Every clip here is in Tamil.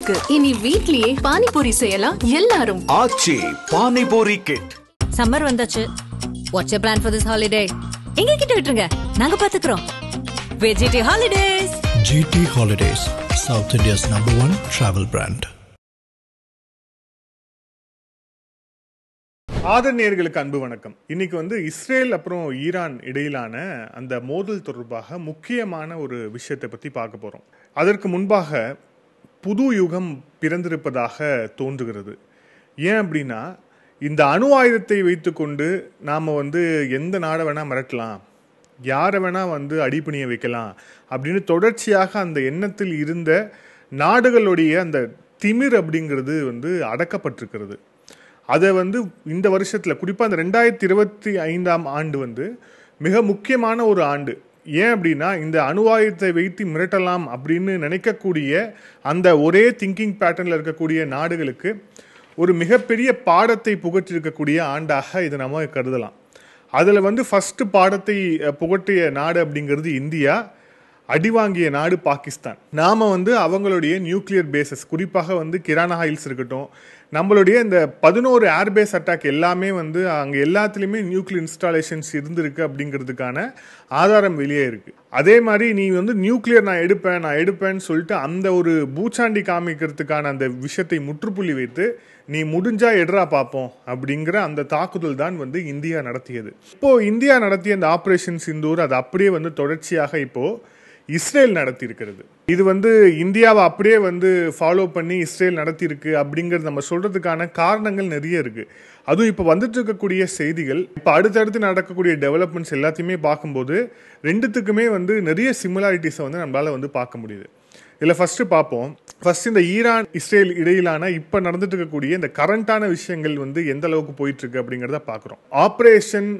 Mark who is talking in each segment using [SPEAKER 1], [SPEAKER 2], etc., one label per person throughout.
[SPEAKER 1] இருக்கு. இனி வீட்லயே பானிபூரி செய்யலாம் எல்லாரும்.
[SPEAKER 2] ஆச்சி பானிபூரி கிட்.
[SPEAKER 3] சம்மர் வந்தாச்சு. What's your plan for this holiday? எங்க கிட்ட விட்டுருங்க, நாங்க பாத்துக்கிறோம். GT Holidays.
[SPEAKER 4] GT Holidays, South India's #1 travel brand.
[SPEAKER 5] ஆதரநேயர்களுக்கு அன்பு வணக்கம். இன்னைக்கு இஸ்ரேல் அப்புறம் ஈரான் இடையிலான அந்த மோதல் தொடர்பாக முக்கியமான ஒரு விஷயத்தை பற்றி பார்க்க போகிறோம். அதற்கு முன்பாக புது யுகம் பிறந்திருப்பதாக தோன்றுகிறது. ஏன் அப்படின்னா, இந்த அணு ஆயுதத்தை வைத்துக்கொண்டு நாம் எந்த நாடை வேணால் மிரட்டலாம், யாரை வேணால் அடிபணிய வைக்கலாம் அப்படின்னு தொடர்ச்சியாக அந்த எண்ணத்தில் இருந்த நாடுகளுடைய அந்த திமிர் அப்படிங்கிறது அடக்கப்பட்டிருக்கிறது. அதை இந்த வருஷத்தில் குறிப்பாக அந்த 2025ஆம் ஆண்டு மிக முக்கியமான ஒரு ஆண்டு. ஏன் அப்படின்னா, இந்த அணு ஆயுதத்தை வைத்து மிரட்டலாம் அப்படின்னு நினைக்கக்கூடிய அந்த ஒரே திங்கிங் பேட்டர்னில் இருக்கக்கூடிய நாடுகளுக்கு ஒரு மிகப்பெரிய பாடத்தை புகட்டிருக்கக்கூடிய ஆண்டாக இதை நம்ம கருதலாம். அதில் ஃபஸ்ட்டு பாடத்தை புகட்டிய நாடு அப்படிங்கிறது இந்தியா, அடிவாங்கிய நாடு பாகிஸ்தான். நாம் அவங்களுடைய நியூக்ளியர் பேசஸ், குறிப்பாக கிரானா ஹைல்ஸ் இருக்கட்டும், நம்மளுடைய இந்த 11 ஏர்பேஸ் அட்டாக் எல்லாமே அங்கே எல்லாத்துலேயுமே நியூக்ளியர் இன்ஸ்டாலேஷன்ஸ் இருந்திருக்கு அப்படிங்கிறதுக்கான ஆதாரம் வெளியே இருக்குது. அதே மாதிரி நீ நியூக்ளியர் நான் எடுப்பேன்னு சொல்லிட்டு அந்த ஒரு பூச்சாண்டி காமிக்கிறதுக்கான அந்த விஷயத்தை முற்றுப்புள்ளி வைத்து நீ முடிஞ்சா எட்ரா பார்ப்போம் அப்படிங்கிற அந்த தாக்குதல் தான் இந்தியா நடத்தியது. இப்போது இந்தியா நடத்திய அந்த ஆப்ரேஷன் சிந்தூர் அது அப்படியே தொடர்ச்சியாக இப்போது இஸ்ரேல் நடத்தி இருக்கிறது. இது இந்தியாவை அப்படியே ஃபாலோ பண்ணி இஸ்ரேல் நடத்தியிருக்கு அப்படிங்கிறது நம்ம சொல்றதுக்கான காரணங்கள் நிறைய இருக்கு. அதுவும் இப்போ வந்துட்டு இருக்கக்கூடிய செய்திகள், இப்போ அடுத்தடுத்து நடக்கக்கூடிய டெவலப்மெண்ட்ஸ் எல்லாத்தையுமே பார்க்கும்போது ரெண்டுத்துக்குமே நிறைய சிமிலாரிட்டிஸை நம்மளால பார்க்க முடியுது. இதில் ஃபர்ஸ்ட் பார்ப்போம். ஃபர்ஸ்ட் இந்த ஈரான் இஸ்ரேல் இடையிலான இப்போ நடந்துட்டு இருக்கக்கூடிய இந்த கரண்டான விஷயங்கள் எந்த அளவுக்கு போயிட்டு இருக்கு அப்படிங்கிறத பார்க்குறோம். ஆப்ரேஷன்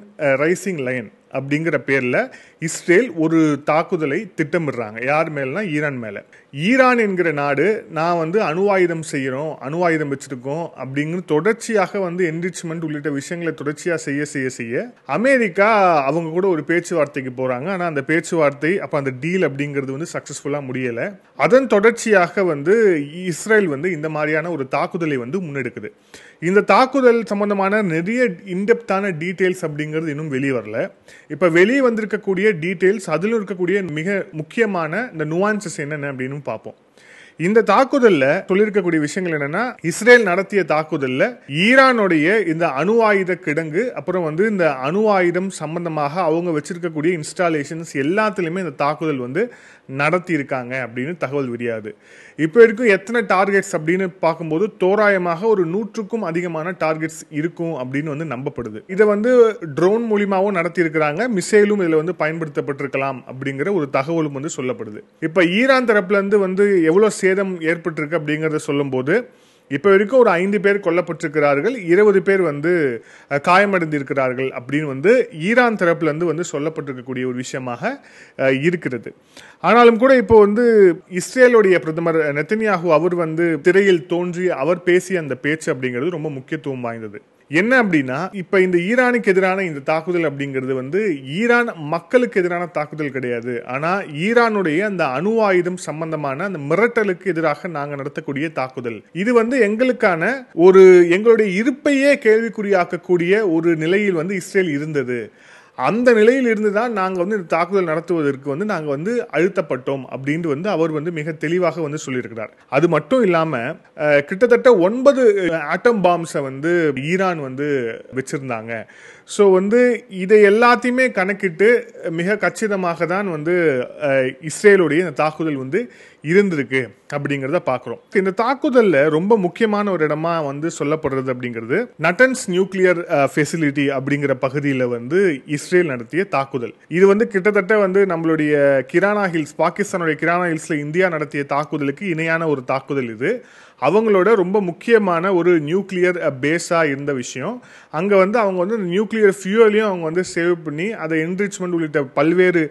[SPEAKER 5] ரைசிங் லைன் அப்படிங்கிற பேரில் இஸ்ரேல் ஒரு தாக்குதலை திட்டமிடுறாங்க. யார் மேலனா ஈரான் மேலே. ஈரான் என்கிற நாடு நான் அணு ஆயுதம் செய்கிறோம், அணு ஆயுதம் வச்சுருக்கோம் அப்படிங்கிற தொடர்ச்சியாக என்ரிச்மெண்ட் உள்ளிட்ட விஷயங்களை தொடர்ச்சியாக செய்ய அமெரிக்கா அவங்க கூட ஒரு பேச்சுவார்த்தைக்கு போகிறாங்க. ஆனால் அந்த பேச்சுவார்த்தை அப்போ அந்த டீல் அப்படிங்கிறது சக்ஸஸ்ஃபுல்லாக முடியலை. அதன் தொடர்ச்சியாக இஸ்ரேல் இந்த மாதிரியான ஒரு தாக்குதலை முன்னெடுக்குது. இந்த தாக்குதல் சம்பந்தமான நிறைய இன்டெப்தான டீட்டெயில்ஸ் அப்படிங்கிறது இன்னும் வெளியே வரல. இப்போ வெளியே வந்திருக்கக்கூடிய டீட்டெயில்ஸ், அதில் இருக்கக்கூடிய மிக முக்கியமான இந்த நுவான்சஸ் என்னென்ன அப்படின்னு பார்ப்போம். இந்த தாக்குதலில் சொல்லியிருக்கக்கூடிய விஷயங்கள் என்னன்னா, இஸ்ரேல் நடத்திய தாக்குதலில் ஈரானுடைய இந்த அணு ஆயுத கிடங்கு, அப்புறம் இந்த அணு ஆயுதம் சம்பந்தமாக அவங்க வச்சிருக்கக்கூடிய இன்ஸ்டாலேஷன்ஸ் எல்லாத்துலேயுமே இந்த தாக்குதல் நடத்தி இருக்காங்க அப்படின்னு தகவல் வெளியாது. இப்போ இருக்கும் எத்தனை டார்கெட்ஸ் அப்படின்னு பார்க்கும்போது தோராயமாக ஒரு 100க்கும் அதிகமான டார்கெட்ஸ் இருக்கும் அப்படின்னு நம்பப்படுது. இதை ட்ரோன் மூலியமாகவும் நடத்தி இருக்கிறாங்க, மிசைலும் இதில் பயன்படுத்தப்பட்டிருக்கலாம் அப்படிங்கிற ஒரு தகவலும் சொல்லப்படுது. இப்போ ஈரான் தரப்புல எவ்வளோ சேதம் ஏற்பட்டிருக்கு அப்படிங்கிறத சொல்லும் போது, இப்போ வரைக்கும் ஒரு 5 பேர் கொல்லப்பட்டிருக்கிறார்கள், 20 பேர் காயமடைந்திருக்கிறார்கள் அப்படின்னு ஈரான் தரப்புல சொல்லப்பட்டிருக்கக்கூடிய ஒரு விஷயமாக இருக்கிறது. ஆனாலும் கூட இப்போ இஸ்ரேலுடைய பிரதமர் நெத்தன்யாகு அவர் திரையில் தோன்றி அவர் பேசிய அந்த பேச்சு அப்படிங்கிறது ரொம்ப முக்கியத்துவம் வாய்ந்தது. என்ன அப்படின்னா, இப்ப இந்த ஈரானுக்கு எதிரான இந்த தாக்குதல் அப்படிங்கிறது ஈரான் மக்களுக்கு எதிரான தாக்குதல் கிடையாது. ஆனா ஈரானுடைய அந்த அணு ஆயுதம் சம்பந்தமான அந்த மிரட்டலுக்கு எதிராக நாங்க நடத்தக்கூடிய தாக்குதல். இது எங்களுக்கான எங்களுடைய இருப்பையே கேள்விக்குறியாக்கக்கூடிய ஒரு நிலையில் இஸ்ரேல் இருந்தது. அந்த நிலையில் இருந்து தான் நாங்கள் இந்த தாக்குதல் நடத்துவதற்கு நாங்கள் அழுத்தப்பட்டோம் அப்படின்னு அவர் மிக தெளிவாக சொல்லியிருக்கிறார். அது மட்டும் இல்லாமல் கிட்டத்தட்ட 9 ஆட்டம் பாம்ஸை ஈரான் வச்சிருந்தாங்க. ஸோ இதை எல்லாத்தையுமே கணக்கிட்டு மிக கச்சிதமாக தான் இஸ்ரேலுடைய இந்த தாக்குதல் இருந்திருக்கு அப்படிங்கிறத பார்க்குறோம். இந்த தாக்குதலில் ரொம்ப முக்கியமான ஒரு இடமா சொல்லப்படுறது அப்படிங்கிறது நட்டன்ஸ் நியூக்ளியர் ஃபெசிலிட்டி அப்படிங்கிற பகுதியில் இஸ்ரேல் நடத்திய தாக்குதல். இது கிட்டத்தட்ட நம்மளுடைய கிரானா ஹில்ஸ், பாகிஸ்தானுடைய கிரானா ஹில்ஸில் இந்தியா நடத்திய தாக்குதலுக்கு இணையான ஒரு தாக்குதல் இது. அவங்களோட ரொம்ப முக்கியமான ஒரு நியூக்ளியர் பேஸாக இருந்த விஷயம். அங்கே அவங்க நியூக்ளியர் ஃபியூவலையும் அவங்க சேவ் பண்ணி அதை என்ரிச்மெண்ட் உள்ளிட்ட பல்வேறு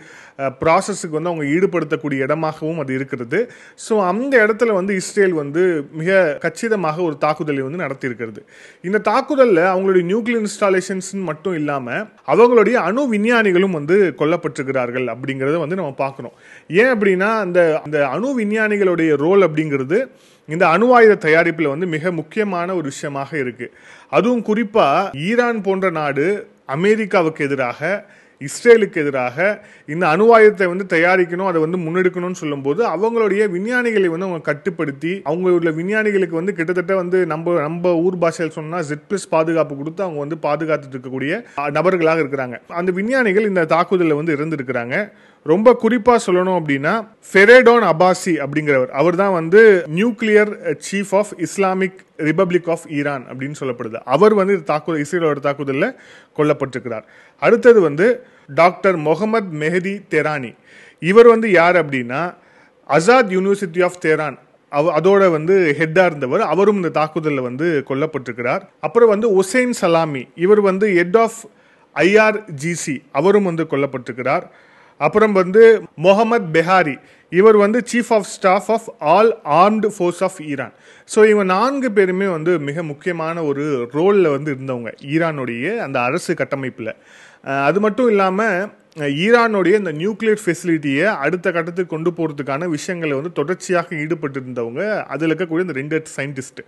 [SPEAKER 5] ப்ராசஸுக்கு வந்து அவங்க ஈடுபடுத்தக்கூடிய இடமாகவும் அது இருக்கிறது. ஸோ அந்த இடத்துல வந்து இஸ்ரேல் வந்து மிக கச்சிதமாக ஒரு தாக்குதலை வந்து நடத்தியிருக்கிறது. இந்த தாக்குதலில் அவங்களுடைய நியூக்ளியர் இன்ஸ்டாலேஷன்ஸ் மட்டும் இல்லாமல் அவங்களுடைய அணு விஞ்ஞானிகளும் வந்து கொல்லப்பட்டிருக்கிறார்கள் அப்படிங்கிறத வந்து நம்ம பார்க்கணும். ஏன் அப்படின்னா அந்த அணு விஞ்ஞானிகளுடைய ரோல் அப்படிங்கிறது இந்த அணு ஆயுத தயாரிப்பில் வந்து மிக முக்கியமான ஒரு விஷயமாக இருக்கு. அதுவும் குறிப்பாக ஈரான் போன்ற நாடு அமெரிக்காவுக்கு எதிராக, இஸ்ரேலுக்கு எதிராக இந்த அணு ஆயுதத்தை வந்து தயாரிக்கணும், அதை வந்து முன்னெடுக்கணும்னு சொல்லும்போது அவங்களுடைய விஞ்ஞானிகளை வந்து அவங்க கட்டுப்படுத்தி, அவங்களுடைய விஞ்ஞானிகளுக்கு வந்து கிட்டத்தட்ட வந்து நம்ம ஊர் பாஷையில் சொன்னா Z+ பாதுகாப்பு கொடுத்து அவங்க வந்து பாதுகாத்துட்டு இருக்கக்கூடிய நபர்களாக இருக்கிறாங்க. அந்த விஞ்ஞானிகள் இந்த தாக்குதலில் வந்து இருந்திருக்கிறாங்க. ரொம்ப குறிப்பா சொல்லணும் அப்படின்னா ஃபெரேடோன் அபாசி அப்படிங்கிறவர், அவர் தான் வந்து nuclear chief of Islamic Republic of Iran அப்படின்னு சொல்லப்படுது. அவர் வந்து இஸ்ரேலோட தாக்குதலில் கொல்லப்பட்டிருக்கிறார். அடுத்தது வந்து டாக்டர் முகமது மெஹதி தெரானி. இவர் வந்து யார் அப்படின்னா அசாத் யூனிவர்சிட்டி ஆஃப் தெஹ்ரான் அதோட வந்து ஹெட்டா இருந்தவர். அவரும் இந்த தாக்குதலில் வந்து கொல்லப்பட்டிருக்கிறார். அப்புறம் வந்து ஒசைன் சலாமி, இவர் வந்து ஹெட் ஆஃப் IRGC, அவரும் வந்து கொல்லப்பட்டிருக்கிறார். அப்புறம் வந்து முகமது பெஹாரி, இவர் வந்து chief of staff of all armed forces of Iran. So இவங்க 4 பேருமே வந்து மிக முக்கியமான ஒரு ரோலில் வந்து இருந்தவங்க ஈரானுடைய அந்த அரசு கட்டமைப்பில். அது மட்டும் இல்லாமல் ஈரானுடைய இந்த நியூக்ளியர் ஃபெசிலிட்டியை அடுத்த கட்டத்துக்கு கொண்டு போகிறதுக்கான விஷயங்களை வந்து தொடர்ச்சியாக ஈடுபட்டு இருந்தவங்க. அதில் இருக்கக்கூடிய இந்த 2 சயின்டிஸ்ட்,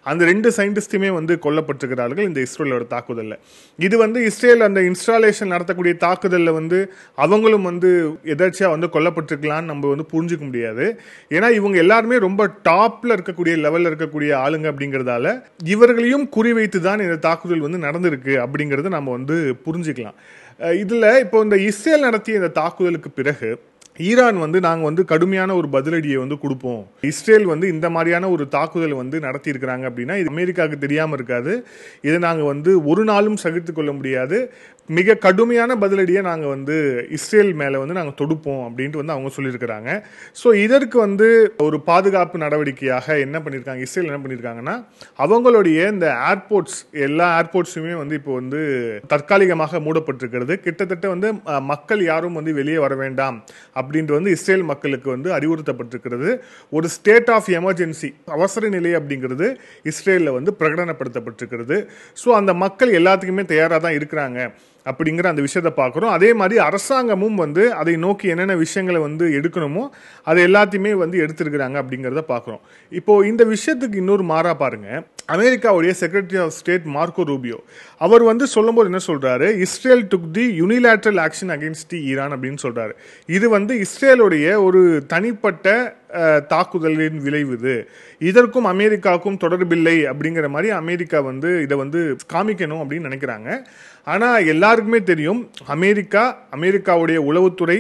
[SPEAKER 5] அந்த 2 சயின்டிஸ்ட்டுமே வந்து கொல்லப்பட்டிருக்கிறார்கள் இந்த இஸ்ரேலோட தாக்குதலில். இது வந்து இஸ்ரேல் அந்த இன்ஸ்டாலேஷன் நடத்தக்கூடிய தாக்குதலில் வந்து அவங்களும் வந்து எதாச்சியாக வந்து கொல்லப்பட்டிருக்கலான்னு நம்ம வந்து புரிஞ்சுக்க முடியாது. ஏன்னா இவங்க எல்லாருமே ரொம்ப டாப்பில் இருக்கக்கூடிய லெவலில் இருக்கக்கூடிய ஆளுங்க அப்படிங்கிறதால இவர்களையும் குறிவைத்து தான் இந்த தாக்குதல் வந்து நடந்திருக்கு அப்படிங்கிறத நம்ம வந்து புரிஞ்சுக்கலாம். இதில் இப்போ இந்த இஸ்ரேல் நடத்திய இந்த தாக்குதலுக்கு பிறகு ஈரான் வந்து நாங்கள் வந்து கடுமையான ஒரு பதிலடியை வந்து கொடுப்போம், இஸ்ரேல் வந்து இந்த மாதிரியான ஒரு தாக்குதல் வந்து நடத்தி இருக்கிறாங்க அப்படின்னா இது அமெரிக்காவுக்கு தெரியாமல் இருக்காது, இதை நாங்கள் வந்து ஒரு நாளும் சகித்து கொள்ள முடியாது, மிக கடுமையான பதிலடியை நாங்கள் வந்து இஸ்ரேல் மேலே வந்து நாங்கள் தொடுப்போம் அப்படின்ட்டு வந்து அவங்க சொல்லியிருக்கிறாங்க. ஸோ இதற்கு வந்து ஒரு பாதுகாப்பு நடவடிக்கையாக என்ன பண்ணியிருக்காங்க, இஸ்ரேல் என்ன பண்ணியிருக்காங்கன்னா அவங்களுடைய இந்த ஏர்போர்ட்ஸ், எல்லா ஏர்போர்ட்ஸுமே வந்து இப்போ வந்து தற்காலிகமாக மூடப்பட்டிருக்கிறது. கிட்டத்தட்ட வந்து மக்கள் யாரும் வந்து வெளியே வர வேண்டாம் அப்படின்ட்டு வந்து இஸ்ரேல் மக்களுக்கு வந்து அறிவுறுத்தப்பட்டிருக்கிறது. ஒரு ஸ்டேட் ஆஃப் எமர்ஜென்சி, அவசர நிலை அப்படிங்கிறது இஸ்ரேலில் வந்து பிரகடனப்படுத்தப்பட்டிருக்கிறது. ஸோ அந்த மக்கள் எல்லாத்துக்குமே தயாராக தான் இருக்கிறாங்க அப்படிங்கிற அந்த விஷயத்தை பார்க்குறோம். அதே மாதிரி அரசாங்கமும் வந்து அதை நோக்கி என்னென்ன விஷயங்களை வந்து எடுக்கணுமோ அதை எல்லாத்தையுமே வந்து எடுத்திருக்கிறாங்க அப்படிங்கிறத பார்க்குறோம். இப்போ இந்த விஷயத்துக்கு இன்னொரு மாறா பாருங்க, அமெரிக்காவுடைய secretary of state Marco Rubio அவர் வந்து சொல்லும்போது என்ன சொல்றாரு, Israel took the unilateral action against the Iran அப்படின்னு சொல்றாரு. இது வந்து இஸ்ரேலுடைய ஒரு தனிப்பட்ட தாக்குதலின் விளைவு, இதற்கும் அமெரிக்காவுக்கும் தொடர்பில்லை அப்படிங்கிற மாதிரி அமெரிக்கா வந்து இதை வந்து காமிக்கணும் அப்படின்னு நினைக்கிறாங்க. ஆனால் எல்லாருக்குமே தெரியும் அமெரிக்காவுடைய உளவுத்துறை,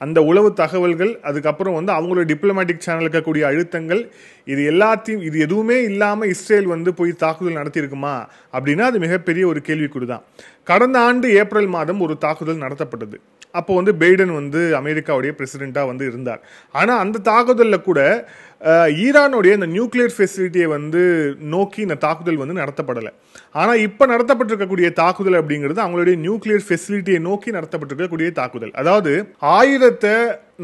[SPEAKER 5] அந்த உளவு தகவல்கள், அதுக்கப்புறம் வந்து அவங்களோட டிப்ளமேட்டிக் சேனல் இருக்கக்கூடிய அழுத்தங்கள், இது எல்லாத்தையும் இது எதுவுமே இல்லாமல் இஸ்ரேல் வந்து போய் தாக்குதல் நடத்தியிருக்குமா அப்படின்னா அது மிகப்பெரிய ஒரு கேள்விக்குறி தான். கடந்த ஆண்டு ஏப்ரல் மாதம் ஒரு தாக்குதல் நடத்தப்பட்டது. அப்போ வந்து பைடன் வந்து அமெரிக்காவுடைய பிரசிடெண்ட்டாக வந்து இருந்தார். ஆனால் அந்த தாக்குதலில் கூட ஈரானுடைய இந்த நியூக்ளியர் ஃபெசிலிட்டியை வந்து நோக்கி இந்த தாக்குதல் வந்து நடத்தப்படலை. ஆனால் இப்போ நடத்தப்பட்டிருக்கக்கூடிய தாக்குதல் அப்படிங்கிறது அவங்களுடைய நியூக்ளியர் ஃபெசிலிட்டியை நோக்கி நடத்தப்பட்டிருக்கக்கூடிய தாக்குதல். அதாவது ஆயுதத்தை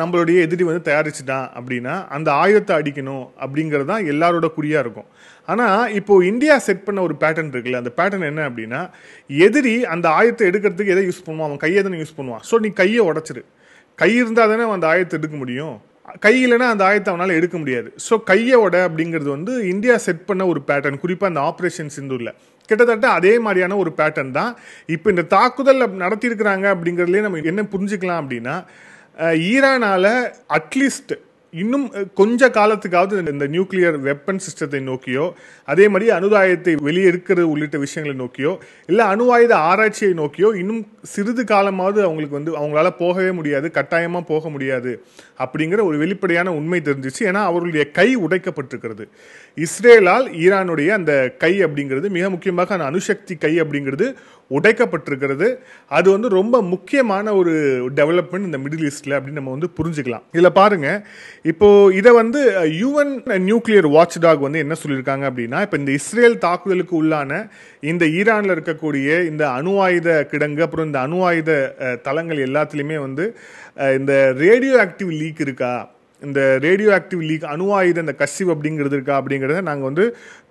[SPEAKER 5] நம்மளுடைய எதிரி வந்து தயாரிச்சுட்டான் அப்படின்னா அந்த ஆயுதத்தை அடிக்கணும் அப்படிங்கிறது தான் எல்லாரோட குறியா இருக்கும். ஆனால் இப்போ இந்தியா செட் பண்ண ஒரு பேட்டர்ன் இருக்குல்ல, அந்த பேட்டர்ன் என்ன அப்படின்னா எதிரி அந்த ஆயுதத்தை எடுக்கிறதுக்கு எதை யூஸ் பண்ணுவான், அவன் கையை தானே யூஸ் பண்ணுவான். ஸோ நீ கையை உடச்சிரு, கை இருந்தால் தானே அந்த ஆயுதத்தை எடுக்க முடியும், கை இல்லைன்னா அந்த ஆயத்தை அவனால் எடுக்க முடியாது. ஸோ கையோட அப்படிங்கிறது வந்து இந்தியா செட் பண்ண ஒரு பேட்டர்ன், குறிப்பாக அந்த ஆப்ரேஷன் சிந்தூரில் கிட்டத்தட்ட அதே மாதிரியான ஒரு பேட்டர்ன் தான் இப்போ இந்த தாக்குதல் நடத்தியிருக்கிறாங்க. அப்படிங்கிறதுலே நம்ம என்ன புரிஞ்சுக்கலாம் அப்படின்னா ஈரானால அட்லீஸ்ட் இன்னும் கொஞ்ச காலத்துக்காவது இந்த நியூக்ளியர் வெப்பன் சிஸ்டத்தை நோக்கியோ, அதே மாதிரி அணுதாயத்தை வெளியே இருக்கிறது உள்ளிட்ட விஷயங்களை நோக்கியோ, இல்லை அணு ஆயுத ஆராய்ச்சியை நோக்கியோ இன்னும் சிறிது காலமாவது அவங்களுக்கு வந்து அவங்களால போகவே முடியாது, கட்டாயமாக போக முடியாது அப்படிங்கிற ஒரு வெளிப்படையான உண்மை தெரிஞ்சிச்சு. ஏன்னா அவர்களுடைய கை உடைக்கப்பட்டிருக்கிறது. இஸ்ரேலால் ஈரானுடைய அந்த கை அப்படிங்கிறது, மிக முக்கியமாக அந்த அணுசக்தி கை அப்படிங்கிறது உடைக்கப்பட்டிருக்கிறது. அது வந்து ரொம்ப முக்கியமான ஒரு டெவலப்மெண்ட் இந்த மிடில் ஈஸ்ட்ல அப்படின்னு நம்ம வந்து புரிஞ்சுக்கலாம். இதுல பாருங்க, இப்போ இதை வந்து யுஎன் நியூக்ளியர் வாட்ச் டாக் வந்து என்ன சொல்லியிருக்காங்க அப்படின்னா, இப்போ இந்த இஸ்ரேல் தாக்குதலுக்கு உள்ளான இந்த ஈரான்ல இருக்கக்கூடிய இந்த அணு ஆயுத கிடங்கு, அப்புறம் இந்த அணு ஆயுத தளங்கள் எல்லாத்துலேயுமே வந்து இந்த ரேடியோ ஆக்டிவ் லீக் இருக்கா, இந்த ரேடியோ ஆக்டிவ் லீக் அணு ஆயுத இந்த கசிவு அப்படிங்கிறது இருக்கா அப்படிங்கிறத நாங்கள் வந்து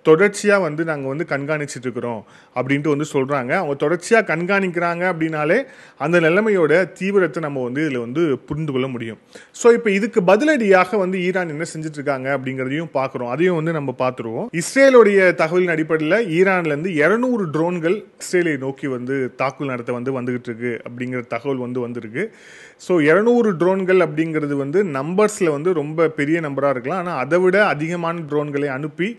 [SPEAKER 5] தொடர்ச்சியாக வந்து நாங்கள் வந்து கண்காணிச்சுட்டு இருக்கிறோம் அப்படின்ட்டு வந்து சொல்கிறாங்க. அவங்க தொடர்ச்சியாக கண்காணிக்கிறாங்க அப்படின்னாலே அந்த நிலைமையோட தீவிரத்தை நம்ம வந்து இதில் வந்து புரிந்து கொள்ள முடியும். ஸோ இப்போ இதுக்கு பதிலடியாக வந்து ஈரான் என்ன செஞ்சுட்டு இருக்காங்க அப்படிங்கிறதையும் பார்க்குறோம். அதையும் வந்து நம்ம பார்த்துருவோம். இஸ்ரேலுடைய தகவலின் அடிப்படையில் ஈரான்லேருந்து 200 ட்ரோன்கள் இஸ்ரேலை நோக்கி வந்து தாக்குதல் நடத்த வந்து வந்துகிட்டு இருக்கு அப்படிங்கிற தகவல் வந்து வந்திருக்கு. ஸோ 200 ட்ரோன்கள் அப்படிங்கிறது வந்து நம்பர்ஸில் வந்து ரொம்ப பெரிய நம்பராக இருக்கலாம். ஆனால் அதை விட அதிகமான ட்ரோன்களை அனுப்பி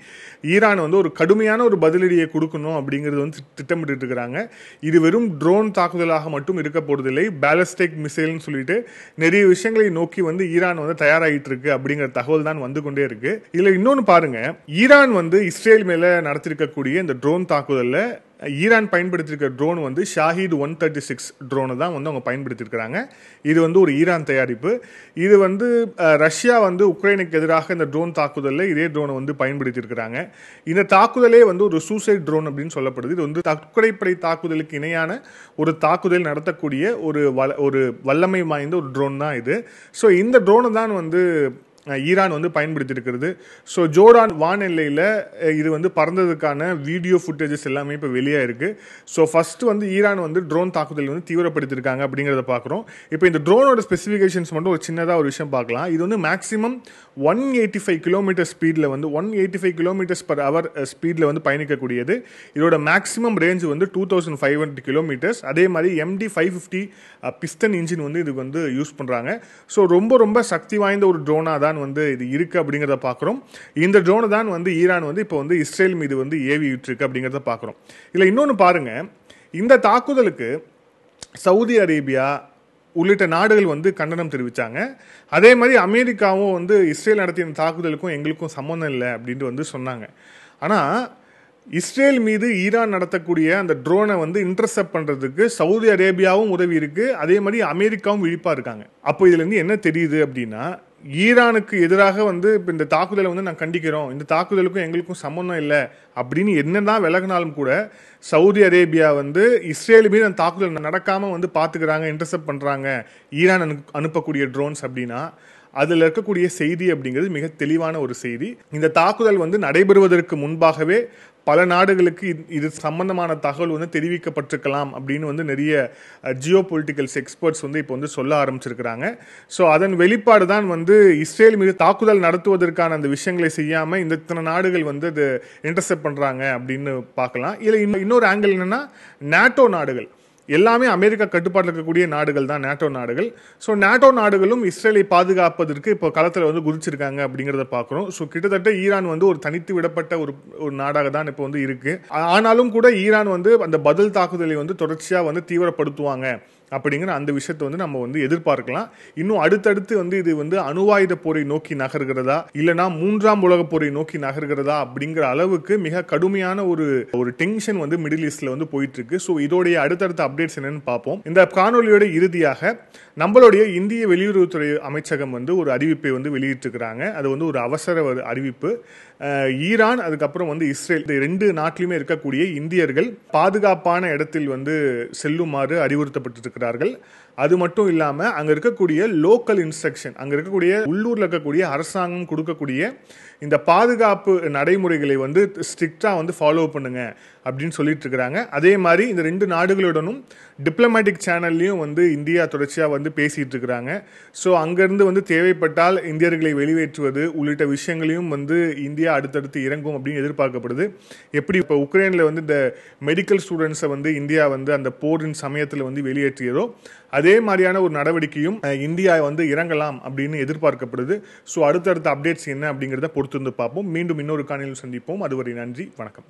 [SPEAKER 5] ஈரான் வந்து ஒரு கடுமையான ஒரு பதிலடியை கொடுக்கணும் அப்படிங்கிறது வந்து திட்டமிட்டு இருக்கிறாங்க. இது வெறும் ட்ரோன் தாக்குதலாக மட்டும் இருக்க போறதில்லை, பேலஸ்டிக் மிசைல்னு சொல்லிட்டு நிறைய விஷயங்களை நோக்கி வந்து ஈரான் வந்து தயாராகிட்டு இருக்கு அப்படிங்கிற தகவல் தான் வந்து கொண்டே இருக்கு. இதுல இன்னொன்னு பாருங்க, ஈரான் வந்து இஸ்ரேல் மேல நடத்திருக்கக்கூடிய இந்த ட்ரோன் தாக்குதல்ல ஈரான் பயன்படுத்தியிருக்க ட்ரோன் வந்து ஷாஹித் 136 ட்ரோனை தான் வந்து அவங்க பயன்படுத்தியிருக்கிறாங்க. இது வந்து ஒரு ஈரான் தயாரிப்பு. இது வந்து ரஷ்யா வந்து உக்ரைனுக்கு எதிராக இந்த ட்ரோன் தாக்குதலில் இதே ட்ரோனை வந்து பயன்படுத்தியிருக்கிறாங்க. இந்த தாக்குதலே வந்து ஒரு சூசைட் ட்ரோன் அப்படின்னு சொல்லப்படுது. இது வந்து தற்கொலைப்படை தாக்குதலுக்கு இணையான ஒரு தாக்குதல் நடத்தக்கூடிய ஒரு வல்லமை வாய்ந்த ஒரு ட்ரோன் தான் இது. ஸோ இந்த ட்ரோனை தான் வந்து ஈரான் வந்து பயன்படுத்தியிருக்கிறது. ஸோ ஜோர்டான் வான் எல்லையில் இது வந்து பறந்ததுக்கான வீடியோ ஃபுட்டேஜஸ் எல்லாமே இப்போ வெளியாக இருக்குது. ஸோ ஃபஸ்ட்டு வந்து ஈரான் வந்து ட்ரோன் தாக்குதல் வந்து தீவிரப்படுத்தியிருக்காங்க அப்படிங்கிறத பார்க்குறோம். இப்போ இந்த ட்ரோனோட ஸ்பெசிஃபிகேஷன்ஸ் மட்டும் ஒரு சின்னதாக ஒரு விஷயம் பார்க்கலாம். இது வந்து மேக்ஸிமம் 185 கிலோமீட்டர் ஸ்பீடில் வந்து 185 கிலோமீட்டர்ஸ் பர் ஹவர் ஸ்பீடில் வந்து பயணிக்கக்கூடியது. இதோட மேக்ஸிமம் ரேஞ்ச் வந்து 2500 கிலோமீட்டர்ஸ். அதே மாதிரி MD550 பிஸ்டன் இன்ஜின் வந்து இதுக்கு வந்து யூஸ் பண்ணுறாங்க. ஸோ ரொம்ப ரொம்ப சக்தி வாய்ந்த ஒரு ட்ரோனாக தான் வந்து இது இருக்கு அப்படிங்கிறத பார்க்குறோம். இந்த ட்ரோனை தான் வந்து ஈரான் வந்து இப்போ வந்து இஸ்ரேல் மீது வந்து ஏவிட்டு இருக்கு அப்படிங்கிறத பார்க்குறோம். இல்லை இன்னொன்று பாருங்க, இந்த தாக்குதலுக்கு சவுதி அரேபியா உள்ளிட்ட நாடுகள் வந்து கண்டனம் தெரிவித்தாங்க. அதே மாதிரி அமெரிக்காவும் வந்து இஸ்ரேல் நடத்திய தாக்குதலுக்கும் எங்களுக்கும் சம்மந்தம் இல்லை அப்படின்ட்டு வந்து சொன்னாங்க. ஆனால் இஸ்ரேல் மீது ஈரான் நடத்தக்கூடிய அந்த ட்ரோனை வந்து இன்டர்செப்ட் பண்ணுறதுக்கு சவுதி அரேபியாவும் உதவி இருக்கு, அதே மாதிரி அமெரிக்காவும் விழிப்பாக இருக்காங்க. அப்போ இதுலேருந்து என்ன தெரியுது அப்படின்னா, ஈரானுக்கு எதிராக வந்து இப்போ இந்த தாக்குதலை வந்து நான் கண்டிக்கிறோம், இந்த தாக்குதலுக்கும் எங்களுக்கும் சம்மந்தம் இல்லை அப்படின்னு என்னதான் விலகினாலும் கூட சவுதி அரேபியா வந்து இஸ்ரேல் மீது அந்த தாக்குதல் நடக்காமல் வந்து பார்த்துக்கிறாங்க, இன்டர்செப்ட் பண்ணுறாங்க ஈரான் அனுப்பக்கூடிய ட்ரோன்ஸ் அப்படின்னா அதில் இருக்கக்கூடிய செய்தி அப்படிங்கிறது மிக தெளிவான ஒரு செய்தி. இந்த தாக்குதல் வந்து நடைபெறுவதற்கு முன்பாகவே பல நாடுகளுக்கு இது சம்பந்தமான தகவல் வந்து தெரிவிக்கப்பட்டிருக்கலாம் அப்படின்னு வந்து நிறைய ஜியோ பொலிட்டிக்கல்ஸ் எக்ஸ்பர்ட்ஸ் வந்து இப்போ வந்து சொல்ல ஆரம்பிச்சிருக்கிறாங்க. ஸோ அதன் வெளிப்பாடு தான் வந்து இஸ்ரேல் மீது தாக்குதல் நடத்துவதற்கான அந்த விஷயங்களை செய்யாமல் இந்த இத்தனை நாடுகள் வந்து அது இன்டர்செப்ட் பண்ணுறாங்க அப்படின்னு பார்க்கலாம். இதில் இன்னொரு ஆங்கிள் என்னன்னா, நேட்டோ நாடுகள் எல்லாமே அமெரிக்கா கட்டுப்பாட்டில் இருக்கக்கூடிய நாடுகள் தான் நேட்டோ நாடுகள். ஸோ நேட்டோ நாடுகளும் இஸ்ரேலை பாதுகாப்பதற்கு இப்போ களத்தில் வந்து குதிச்சிருக்காங்க அப்படிங்கிறத பார்க்குறோம். ஸோ கிட்டத்தட்ட ஈரான் வந்து ஒரு தனித்து விடப்பட்ட ஒரு நாடாக தான் இப்போ வந்து இருக்கு. ஆனாலும் கூட ஈரான் வந்து அந்த பதில் தாக்குதலை வந்து தொடர்ச்சியாக வந்து தீவிரப்படுத்துவாங்க அப்படிங்கிற அந்த விஷயத்தை வந்து நம்ம வந்து எதிர்பார்க்கலாம். இன்னும் அடுத்தடுத்து வந்து இது வந்து அணுவாயுத போரை நோக்கி நகர்கிறதா இல்லைனா 3ஆம் உலக போரை நோக்கி நகர்கிறதா அப்படிங்கிற அளவுக்கு மிக கடுமையான ஒரு டென்ஷன் வந்து மிடில் ஈஸ்ட்ல வந்து போயிட்டு இருக்கு. ஸோ இதோடைய அடுத்தடுத்த அப்டேட்ஸ் என்னன்னு பார்ப்போம். இந்த காணொலியோட இறுதியாக நம்மளுடைய இந்திய வெளியுறவுத்துறை அமைச்சகம் வந்து ஒரு அறிவிப்பை வந்து வெளியிட்டிருக்கிறாங்க. அது வந்து ஒரு அவசர அறிவிப்பு. ஈரான் அதுக்கப்புறம் வந்து இஸ்ரேல் இந்த 2 நாட்டிலுமே இருக்கக்கூடிய இந்தியர்கள் பாதுகாப்பான இடத்தில் வந்து செல்லுமாறு அறிவுறுத்தப்பட்டிருக்கிறார்கள். அது மட்டும் இல்லாமல் அங்கே இருக்கக்கூடிய லோக்கல் இன்ஸ்ட்ரக்ஷன், அங்கே இருக்கக்கூடிய உள்ளூரில் இருக்கக்கூடிய அரசாங்கம் கொடுக்கக்கூடிய இந்த பாதுகாப்பு நடைமுறைகளை வந்து ஸ்ட்ரிக்டாக வந்து ஃபாலோ பண்ணுங்க அப்படின்னு சொல்லிட்டு இருக்கிறாங்க. அதே மாதிரி இந்த 2 நாடுகளுடனும் டிப்ளமேட்டிக் சேனல்லையும் வந்து இந்தியா தொடர்ச்சியாக வந்து பேசிட்டு இருக்கிறாங்க. ஸோ அங்கேருந்து வந்து தேவைப்பட்டால் இந்தியர்களை வெளியேற்றுவது உள்ளிட்ட விஷயங்களையும் வந்து இந்தியா அடுத்தடுத்து இறங்கும் அப்படின்னு எதிர்பார்க்கப்படுது. எப்படி இப்போ உக்ரைனில் வந்து இந்த மெடிக்கல் ஸ்டூடெண்ட்ஸை வந்து இந்தியா வந்து அந்த போரின் சமயத்தில் வந்து வெளியேற்றியதோ அதே மாதிரியான ஒரு நடவடிக்கையும் இந்தியா வந்து இறங்கலாம் அப்படின்னு எதிர்பார்க்கப்படுது. ஸோ அடுத்தடுத்த அப்டேட்ஸ் என்ன அப்படிங்கிறத பொறுத்து வந்து பார்ப்போம். மீண்டும் இன்னொரு காணொளியில் சந்திப்போம். அதுவரை நன்றி, வணக்கம்.